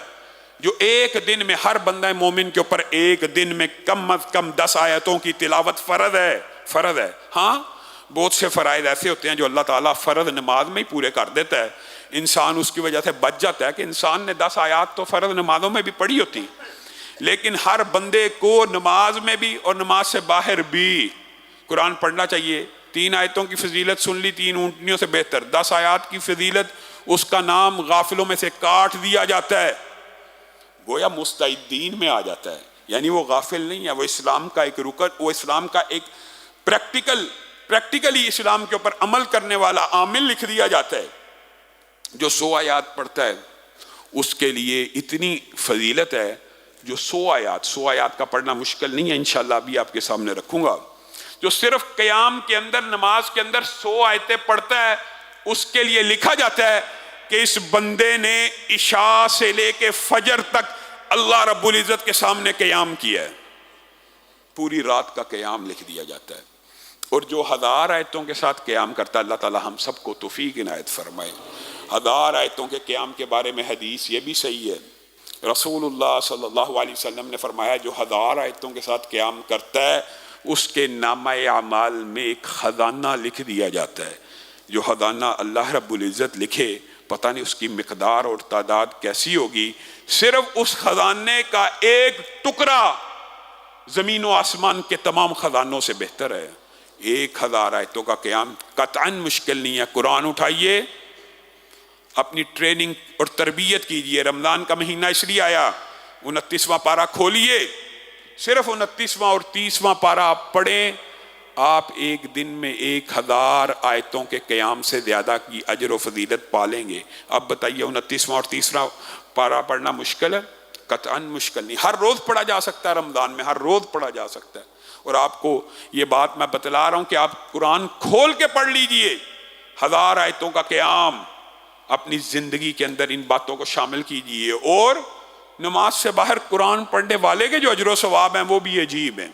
جو ایک دن میں، ہر بندہ مومن کے اوپر ایک دن میں کم از کم 10 آیتوں کی تلاوت فرض ہے۔ ہاں بہت سے فرائض ایسے ہوتے ہیں جو اللہ تعالیٰ فرض نماز میں ہی پورے کر دیتا ہے، انسان اس کی وجہ سے بچ جاتا ہے کہ انسان نے 10 آیات تو فرض نمازوں میں بھی پڑھی ہوتی، لیکن ہر بندے کو نماز میں بھی اور نماز سے باہر بھی قرآن پڑھنا چاہیے۔ 3 آیتوں کی فضیلت سن لی، 3 اونٹنیوں سے بہتر۔ 10 آیات کی فضیلت، اس کا نام غافلوں میں سے کاٹ دیا جاتا ہے، گویا مستعدین میں آ جاتا ہے، یعنی وہ غافل نہیں ہے، وہ اسلام کا ایک رکن، وہ اسلام کا ایک پریکٹیکلی اسلام کے اوپر عمل کرنے والا عامل لکھ دیا جاتا ہے۔ جو 100 آیات پڑھتا ہے اس کے لیے اتنی فضیلت ہے، جو 100 آیات کا پڑھنا مشکل نہیں ہے، انشاءاللہ ابھی آپ کے سامنے رکھوں گا۔ جو صرف قیام کے اندر، نماز کے اندر 100 آیتیں پڑھتا ہے، اس کے لیے لکھا جاتا ہے کہ اس بندے نے عشاء سے لے کے فجر تک اللہ رب العزت کے سامنے قیام کیا ہے، پوری رات کا قیام لکھ دیا جاتا ہے۔ اور جو 1000 آیتوں کے ساتھ قیام کرتا ہے، اللہ تعالی ہم سب کو توفیق عنایت فرمائے۔ 1000 آیتوں کے قیام کے بارے میں حدیث یہ بھی صحیح ہے، رسول اللہ صلی اللہ علیہ وسلم نے فرمایا جو 1000 آیتوں کے ساتھ قیام کرتا ہے اس کے نامہ اعمال میں ایک خزانہ لکھ دیا جاتا ہے۔ جو خزانہ اللہ رب العزت لکھے، پتہ نہیں اس کی مقدار اور تعداد کیسی ہوگی، صرف اس خزانے کا ایک ٹکڑا زمین و آسمان کے تمام خزانوں سے بہتر ہے۔ 1000 آیتوں کا قیام قطعاً مشکل نہیں ہے۔ قرآن اٹھائیے، اپنی ٹریننگ اور تربیت کیجئے۔ رمضان کا مہینہ اس لیے آیا، 29واں پارہ کھولیے، صرف 29واں اور 30واں پارہ آپ پڑھیں، آپ ایک دن میں 1000 آیتوں کے قیام سے زیادہ کی اجر و فضیلت پالیں گے۔ اب بتائیے 29واں اور 30واں پارہ پڑھنا مشکل ہے؟ قطعاً مشکل نہیں، ہر روز پڑھا جا سکتا ہے، رمضان میں ہر روز پڑھا جا سکتا ہے۔ اور آپ کو یہ بات میں بتلا رہا ہوں کہ آپ قرآن کھول کے پڑھ لیجئے، 1000 آیتوں کا قیام اپنی زندگی کے اندر ان باتوں کو شامل کیجئے۔ اور نماز سے باہر قرآن پڑھنے والے کے جو اجر و ثواب ہیں وہ بھی عجیب ہیں۔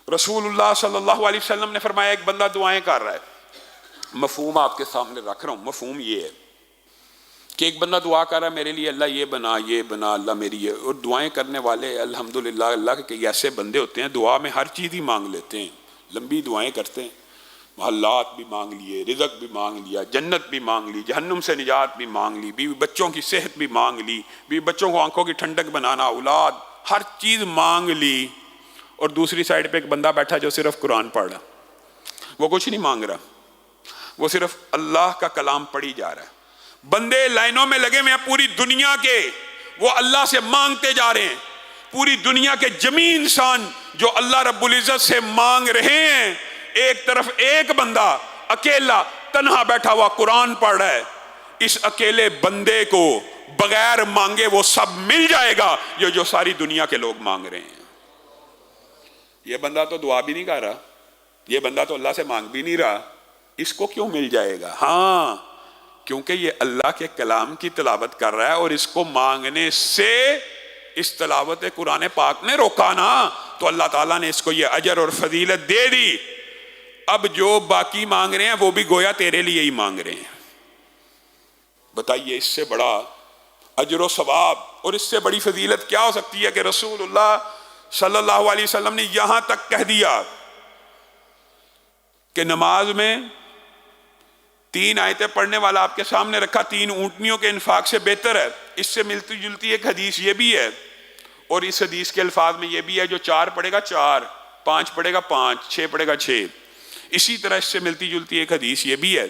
رسول اللہ صلی اللہ علیہ وسلم نے فرمایا ایک بندہ دعائیں کر رہا ہے، مفہوم آپ کے سامنے رکھ رہا ہوں، مفہوم یہ ہے کہ ایک بندہ دعا کر رہا ہے میرے لیے اللہ یہ بنا اللہ میری یہ، اور دعائیں کرنے والے الحمدللہ اللہ کے ایسے بندے ہوتے ہیں دعا میں ہر چیز ہی مانگ لیتے ہیں، لمبی دعائیں کرتے ہیں، محلات بھی مانگ لیے، رزق بھی مانگ لیا، جنت بھی مانگ لی، جہنم سے نجات بھی مانگ لی، بیوی بچوں کی صحت بھی مانگ لی، بیوی بچوں کو آنکھوں کی ٹھنڈک بنانا، اولاد، ہر چیز مانگ لی۔ اور دوسری سائیڈ پہ ایک بندہ بیٹھا جو صرف قرآن پڑھ رہا، وہ کچھ نہیں مانگ رہا، وہ صرف اللہ کا کلام پڑھی جا رہا ہے۔ بندے لائنوں میں لگے ہوئے ہیں پوری دنیا کے، وہ اللہ سے مانگتے جا رہے ہیں، پوری دنیا کے جمی انسان جو اللہ رب العزت سے مانگ رہے ہیں، ایک طرف ایک بندہ اکیلا تنہا بیٹھا ہوا قرآن پڑھ رہا ہے۔ اس اکیلے بندے کو بغیر مانگے وہ سب مل جائے گا جو ساری دنیا کے لوگ مانگ رہے ہیں۔ یہ بندہ تو دعا بھی نہیں کر رہا، یہ بندہ تو اللہ سے مانگ بھی نہیں رہا، اس کو کیوں مل جائے گا؟ ہاں، کیونکہ یہ اللہ کے کلام کی تلاوت کر رہا ہے، اور اس کو مانگنے سے اس تلاوت قرآن پاک نے روکا نا، تو اللہ تعالیٰ نے اس کو یہ اجر اور فضیلت دے دی۔ اب جو باقی مانگ رہے ہیں وہ بھی گویا تیرے لیے ہی مانگ رہے ہیں۔ بتائیے اس سے بڑا اجر و ثواب اور اس سے بڑی فضیلت کیا ہو سکتی ہے کہ رسول اللہ صلی اللہ علیہ وسلم نے یہاں تک کہہ دیا کہ نماز میں 3 آیتیں پڑھنے والا آپ کے سامنے رکھا، 3 اونٹنیوں کے انفاق سے بہتر ہے۔ اس سے ملتی جلتی ایک حدیث یہ بھی ہے، اور اس حدیث کے الفاظ میں یہ بھی ہے، جو 4 پڑھے گا 4، 5 پڑھے گا 5، 6 پڑھے گا 6۔ اسی طرح اس سے ملتی جلتی ایک حدیث یہ بھی ہے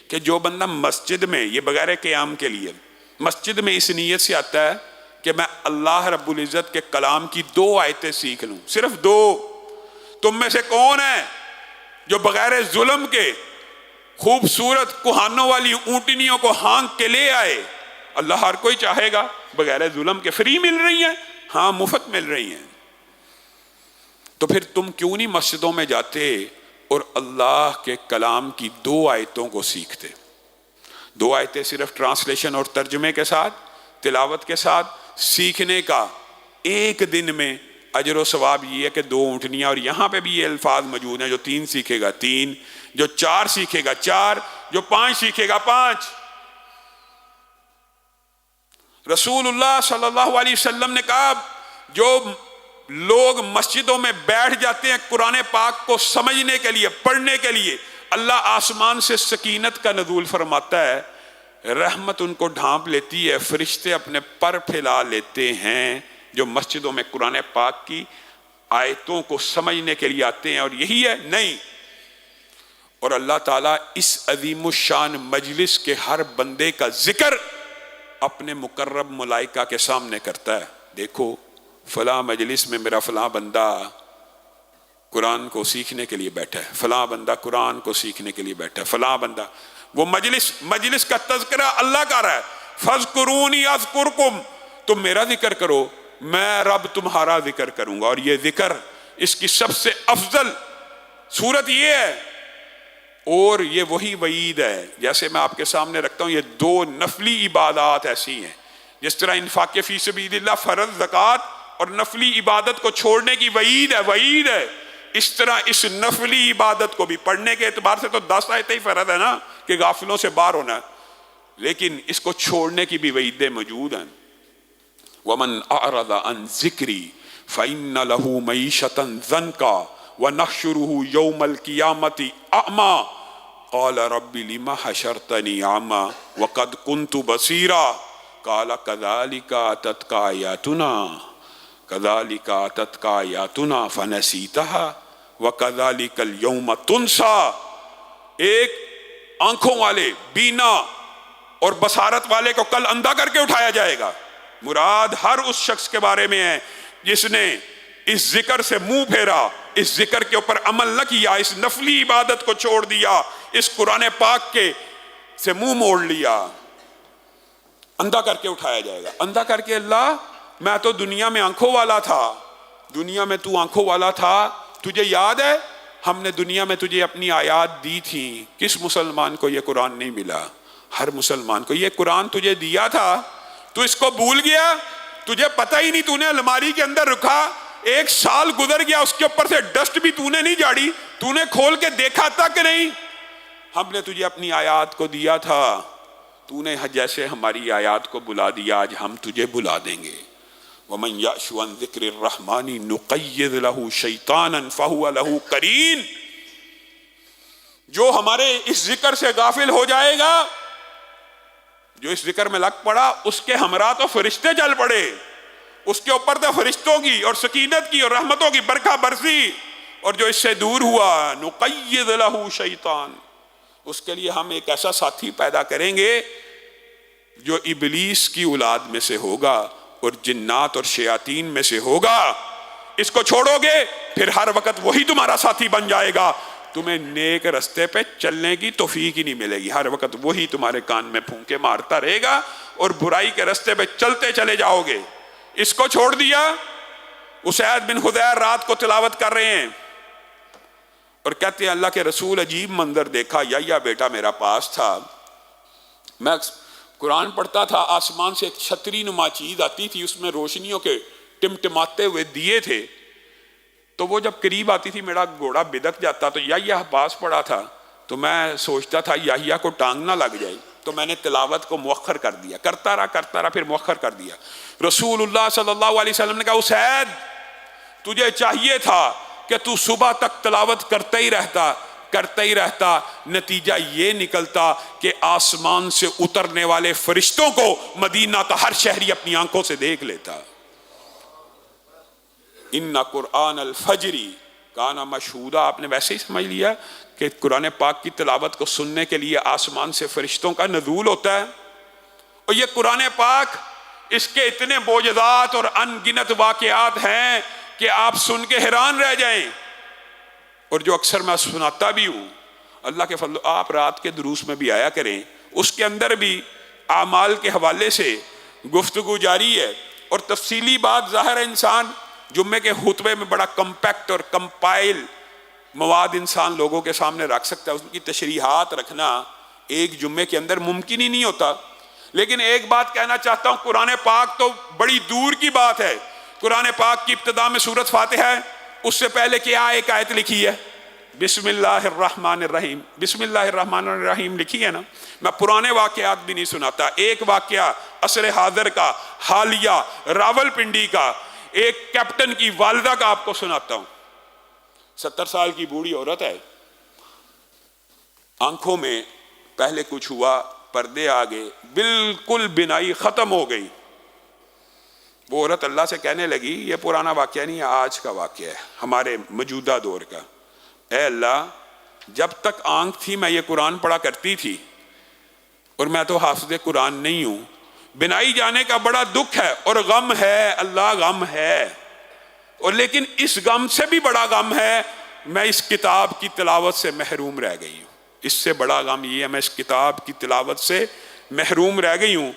کہ جو بندہ مسجد میں، یہ بغیر قیام کے لیے، مسجد میں اس نیت سے آتا ہے کہ میں اللہ رب العزت کے کلام کی 2 آیتیں سیکھ لوں، صرف 2۔ تم میں سے کون ہے جو بغیر ظلم کے خوبصورت کوہانوں والی اونٹنیوں کو ہانک کے لے آئے؟ اللہ ہر کوئی چاہے گا بغیر ظلم کے، فری مل رہی ہیں، ہاں مفت مل رہی ہیں۔ تو پھر تم کیوں نہیں مسجدوں میں جاتے اور اللہ کے کلام کی 2 آیتوں کو سیکھتے؟ 2 آیتیں صرف ٹرانسلیشن اور ترجمے کے ساتھ، تلاوت کے ساتھ سیکھنے کا ایک دن میں اجر و ثواب یہ ہے کہ 2 اونٹنیاں، اور یہاں پہ بھی یہ الفاظ موجود ہیں، جو 3 سیکھے گا 3، جو 4 سیکھے گا 4، جو 5 سیکھے گا 5۔ رسول اللہ صلی اللہ علیہ وسلم نے کہا جو لوگ مسجدوں میں بیٹھ جاتے ہیں قرآن پاک کو سمجھنے کے لیے، پڑھنے کے لیے، اللہ آسمان سے سکینت کا نزول فرماتا ہے، رحمت ان کو ڈھانپ لیتی ہے، فرشتے اپنے پر پھیلا لیتے ہیں جو مسجدوں میں قرآن پاک کی آیتوں کو سمجھنے کے لیے آتے ہیں۔ اور یہی ہے نہیں، اور اللہ تعالیٰ اس عظیم الشان مجلس کے ہر بندے کا ذکر اپنے مقرب ملائکہ کے سامنے کرتا ہے۔ دیکھو فلاں مجلس میں میرا فلاں بندہ قرآن کو سیکھنے کے لیے بیٹھا ہے، فلاں بندہ قرآن کو سیکھنے کے لیے بیٹھا ہے، فلاں بندہ، وہ مجلس کا تذکرہ اللہ کا رہا ہے۔ فَاذْكُرُونِي أَذْكُرْكُمْ، تم میرا ذکر کرو میں رب تمہارا ذکر کروں گا۔ اور یہ ذکر، اس کی سب سے افضل صورت یہ ہے، اور یہ وہی وعید ہے، جیسے میں آپ کے سامنے رکھتا ہوں، یہ 2 نفلی عبادات ایسی ہیں، جس طرح انفاق فی سبیل اللہ فرض زکوٰۃ اور نفلی عبادت کو چھوڑنے کی وعید ہے، اس طرح اس نفلی عبادت کو بھی پڑھنے کے اعتبار سے تو 10 آیتیں ہی فرض ہے نا کہ غافلوں سے باہر ہونا ہے، لیکن اس کو چھوڑنے کی بھی وعیدیں موجود ہیں۔ وَمَنْ أَعْرَضَ عَنْ ذِكْرِي فَإِنَّ لَهُ مَعِيشَةً ضَنْكًا وَنَحْشُرُهُ يَوْمَ الْقِيَامَةِ أَعْمَىٰ قال رب لما حشرتني أعمى وقد كنت بصيرا قال كذلك أتتك آياتنا فنسيتها وكذلك اليوم تنسى۔ ایک آنکھوں والے، بینا اور بصارت والے کو کل اندھا کر کے اٹھایا جائے گا۔ مراد ہر اس شخص کے بارے میں ہے جس نے اس ذکر سے منہ پھیرا، اس ذکر کے اوپر عمل نہ کیا، اس نفلی عبادت کو چھوڑ دیا، اس قرآن پاک کے سے منہ موڑ لیا، اندھا کر کے اٹھایا جائے گا۔ اندھا کر کے، اللہ میں تو دنیا میں آنکھوں والا تھا، دنیا میں تو آنکھوں والا تھا، تجھے یاد ہے ہم نے دنیا میں تجھے اپنی آیات دی تھی۔ کس مسلمان کو یہ قرآن نہیں ملا؟ ہر مسلمان کو یہ قرآن تجھے دیا تھا، تو اس کو بھول گیا، تجھے پتہ ہی نہیں، تو نے الماری کے اندر رکھا، 1 سال گزر گیا، اس کے اوپر سے ڈسٹ بھی تو نے نہیں جھاڑی، تو نے کھول کے دیکھا تک نہیں۔ ہم نے تجھے اپنی آیات کو دیا تھا، تو نے جیسے ہماری آیات کو بلا دیا، آج ہم تجھے بلا دیں گے۔ وَمَنْ يَعْشُ عَنْ ذِكْرِ الرَّحْمَنِ نُقَيِّضْ لَهُ شَيْطَانًا فَهُوَ لَهُ قَرِينٌ، جو ہمارے اس ذکر سے غافل ہو جائے گا، جو اس ذکر میں لگ پڑا، اس کے ہمراہ تو فرشتے چل پڑے، اس کے اوپر تو فرشتوں کی اور سکینت کی اور رحمتوں کی برکھا برسی، اور جو اس سے دور ہوا نُقَيِّضْ لَهُ شَيْطَانٌ، اس کے لیے ہم ایک ایسا ساتھی پیدا کریں گے جو ابلیس کی اولاد میں سے ہوگا اور جنات اور شیاطین میں سے ہوگا۔ اس کو چھوڑو گے پھر ہر وقت وہی تمہارا ساتھی بن جائے گا، تمہیں نیک رستے پہ چلنے کی توفیق ہی نہیں ملے گی، ہر وقت وہی تمہارے کان میں پھونکے مارتا رہے گا اور برائی کے رستے پہ چلتے چلے جاؤ گے۔ اس کو چھوڑ دیا۔ اسید بن حضیر رات کو تلاوت کر رہے ہیں اور کہتے ہیں اللہ کے رسول عجیب منظر دیکھا، یا بیٹا میرا پاس تھا، میں قرآن پڑھتا تھا، آسمان سے ایک چھتری نما چیز آتی تھی، اس میں روشنیوں کے ٹمٹماتے ہوئے دیے تھے، تو وہ جب قریب آتی تھی میرا گھوڑا بدک جاتا، تو یا پاس پڑا تھا، تو میں سوچتا تھا یا کو ٹانگ نہ لگ جائے، تو میں نے تلاوت کو مؤخر کر دیا، کرتا رہا پھر مؤخر کر دیا۔ رسول اللہ صلی اللہ علیہ وسلم نے کہا اسید تجھے چاہیے تھا کہ تو صبح تک تلاوت کرتا ہی رہتا، کرتا ہی رہتا، نتیجہ یہ نکلتا کہ آسمان سے اترنے والے فرشتوں کو مدینہ کا ہر شہری اپنی آنکھوں سے دیکھ لیتا۔ ان قرآن الفجری کانا مشہودا، آپ نے ویسے ہی سمجھ لیا کہ قرآن پاک کی تلاوت کو سننے کے لیے آسمان سے فرشتوں کا نزول ہوتا ہے۔ اور یہ قرآن پاک، اس کے اتنے معجزات اور ان گنت واقعات ہیں کہ آپ سن کے حیران رہ جائیں۔ اور جو اکثر میں سناتا بھی ہوں، اللہ کے فضل، آپ رات کے دروس میں بھی آیا کریں، اس کے اندر بھی اعمال کے حوالے سے گفتگو جاری ہے، اور تفصیلی بات ظاہر ہے انسان جمعے کے خطبے میں بڑا کمپیکٹ اور کمپائل مواد انسان لوگوں کے سامنے رکھ سکتا ہے، اس کی تشریحات رکھنا ایک جمعے کے اندر ممکن ہی نہیں ہوتا۔ لیکن ایک بات کہنا چاہتا ہوں، قرآن پاک تو بڑی دور کی بات ہے۔ قرآن پاک کی ابتدا میں سورۃ فاتحہ ہے، اس سے پہلے کیا ایک آیت لکھی ہے؟ بسم اللہ الرحمن الرحیم۔ بسم اللہ الرحمن الرحیم لکھی ہے نا۔ میں پرانے واقعات بھی نہیں سناتا، ایک واقعہ عصر حاضر کا، حالیہ راول پنڈی کا، ایک کیپٹن کی والدہ کا آپ کو سناتا ہوں۔ 70 سال کی بوڑھی عورت ہے، آنکھوں میں پہلے کچھ ہوا، پردے آگے، بالکل بینائی ختم ہو گئی۔ وہ عورت اللہ سے کہنے لگی، یہ پرانا واقعہ نہیں ہے، آج کا واقعہ ہے، ہمارے موجودہ دور کا۔ اے اللہ، جب تک آنکھ تھی میں یہ قرآن پڑھا کرتی تھی، اور میں تو حافظ قرآن نہیں ہوں، بینائی جانے کا بڑا دکھ ہے اور غم ہے، اللہ غم ہے، اور لیکن اس غم سے بھی بڑا غم ہے، میں اس کتاب کی تلاوت سے محروم رہ گئی ہوں۔ اس سے بڑا غم یہ ہے، میں اس کتاب کی تلاوت سے محروم رہ گئی ہوں۔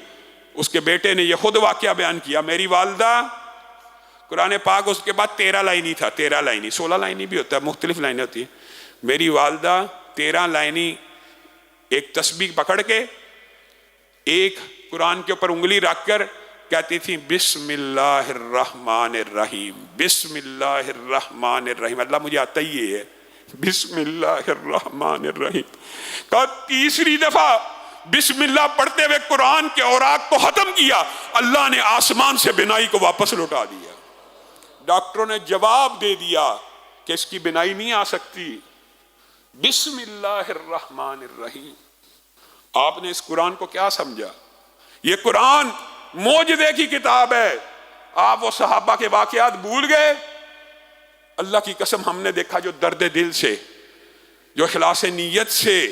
اس کے بیٹے نے یہ خود واقعہ بیان کیا، میری والدہ، قرآن پاک اس کے بعد 13 لائنی تھا، 13 لائنی، 16 لائنی بھی ہوتا ہے، مختلف لائنیں ہوتی ہیں۔ میری والدہ 13 لائنی ایک تسبیح پکڑ کے ایک قرآن کے اوپر انگلی رکھ کر کہتی تھی، بسم اللہ الرحمن الرحیم، بسم اللہ الرحمن الرحیم۔ اللہ مجھے آتا ہی یہ ہے، بسم اللہ الرحمن الرحیم۔ کہا تیسری دفعہ بسم اللہ پڑھتے ہوئے قرآن کے اوراق کو ختم کیا، اللہ نے آسمان سے بینائی کو واپس لوٹا دیا۔ ڈاکٹروں نے جواب دے دیا کہ اس کی بینائی نہیں آ سکتی۔ بسم اللہ الرحمن الرحیم۔ آپ نے اس قرآن کو کیا سمجھا؟ یہ قرآن معجزے کی کتاب ہے۔ آپ وہ صحابہ کے واقعات بھول گئے؟ اللہ کی قسم ہم نے دیکھا جو درد دل سے، جو اخلاص نیت سے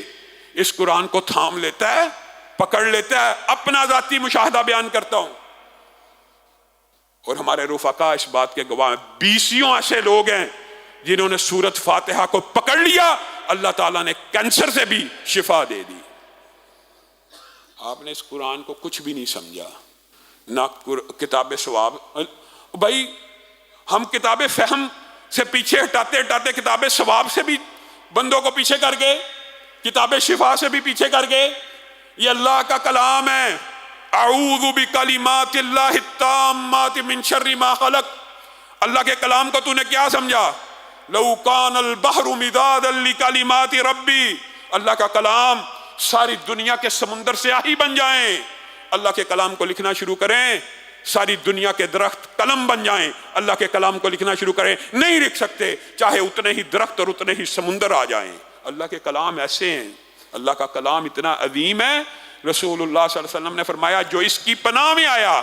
اس قرآن کو تھام لیتا ہے، پکڑ لیتا ہے۔ اپنا ذاتی مشاہدہ بیان کرتا ہوں، اور ہمارے رفقا اس بات کے گواہ ہیں، 20 ایسے لوگ ہیں جنہوں نے سورۃ فاتحہ کو پکڑ لیا، اللہ تعالیٰ نے کینسر سے بھی شفا دے دی۔ آپ نے اس قرآن کو کچھ بھی نہیں سمجھا، نہ کتاب ثواب۔ بھائی ہم کتاب فہم سے پیچھے ہٹاتے ہٹاتے کتاب ثواب سے بھی بندوں کو پیچھے کر گئے، کتاب شفا سے بھی پیچھے کر گئے۔ یہ اللہ کا کلام ہے، اعوذ بکلمات اللہ التامات من شر ما خلق۔ اللہ کے کلام کو تو نے کیا سمجھا؟ لو کان البحر مدادا لکلمات ربی، اللہ کا کلام ساری دنیا کے سمندر سیاہی بن جائیں، اللہ کے کلام کو لکھنا شروع کریں، ساری دنیا کے درخت قلم بن جائیں، اللہ کے کلام کو لکھنا شروع کریں، نہیں لکھ سکتے، چاہے اتنے ہی درخت اور اتنے ہی سمندر آ جائیں۔ اللہ کے کلام ایسے ہیں، اللہ کا کلام اتنا عظیم ہے، رسول اللہ صلی اللہ علیہ وسلم نے فرمایا جو اس کی پناہ میں آیا،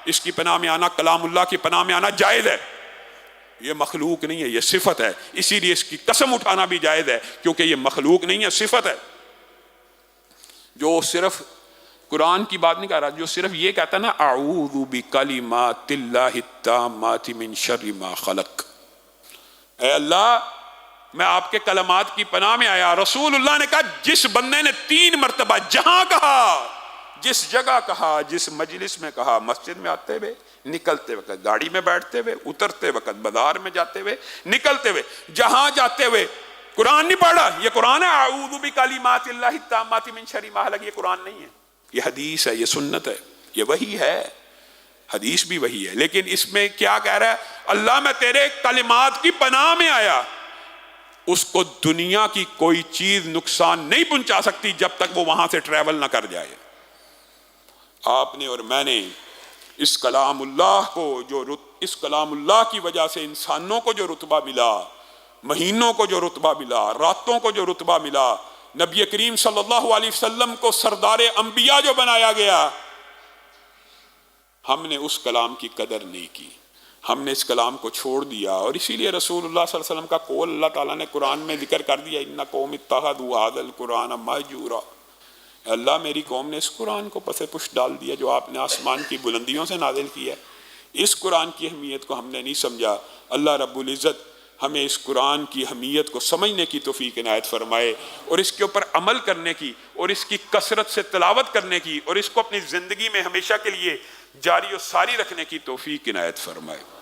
اس کی پناہ میں آنا، کلام اللہ کی پناہ میں آنا جائز ہے۔ یہ مخلوق نہیں ہے، یہ صفت ہے، اسی لیے اس کی قسم اٹھانا بھی جائز ہے، کیونکہ یہ مخلوق نہیں ہے، صفت ہے۔ جو صرف قرآن کی بات نہیں کر رہا، جو صرف یہ کہتا ہے نا اعوذ بکلمات اللہ التامات من شر ما خلق، اے اللہ میں آپ کے کلمات کی پناہ میں آیا۔ رسول اللہ نے کہا جس بندے نے 3 مرتبہ جہاں کہا، جس جگہ کہا، جس مجلس میں کہا، مسجد میں آتے ہوئے، نکلتے وقت، گاڑی میں بیٹھتے ہوئے، اترتے وقت، بازار میں جاتے ہوئے، نکلتے ہوئے، جہاں جاتے ہوئے قرآن نہیں پڑھا، یہ قرآن ہے اعوذ بکلمات اللہ التامات من شر ما خلق، یہ قرآن نہیں ہے، یہ حدیث ہے، یہ سنت ہے، یہ وحی ہے، حدیث بھی وحی ہے۔ لیکن اس میں کیا کہہ رہا ہے؟ اللہ میں تیرے کلمات کی پناہ میں آیا، اس کو دنیا کی کوئی چیز نقصان نہیں پہنچا سکتی جب تک وہ وہاں سے ٹریول نہ کر جائے۔ آپ نے اور میں نے اس کلام اللہ کو، جو اس کلام اللہ کی وجہ سے انسانوں کو جو رتبہ ملا، مہینوں کو جو رتبہ ملا، راتوں کو جو رتبہ ملا، نبی کریم صلی اللہ علیہ وسلم کو سردار انبیاء جو بنایا گیا، ہم نے اس کلام کی قدر نہیں کی، ہم نے اس کلام کو چھوڑ دیا۔ اور اسی لیے رسول اللہ صلی اللہ علیہ وسلم کا قول اللہ تعالیٰ نے قرآن میں ذکر کر دیا، اِنَّ قَوْمِ اتَّخَذُوا هَٰذَا الْقُرْآنَ مَهْجُورًا، اللہ میری قوم نے اس قرآن کو پس پشت ڈال دیا جو آپ نے آسمان کی بلندیوں سے نازل کیا ہے۔ اس قرآن کی اہمیت کو ہم نے نہیں سمجھا۔ اللہ رب العزت ہمیں اس قرآن کی اہمیت کو سمجھنے کی توفیق عنایت فرمائے، اور اس کے اوپر عمل کرنے کی، اور اس کی کثرت سے تلاوت کرنے کی، اور اس کو اپنی زندگی میں ہمیشہ کے لیے جاری و ساری رکھنے کی توفیق عنایت فرمائے۔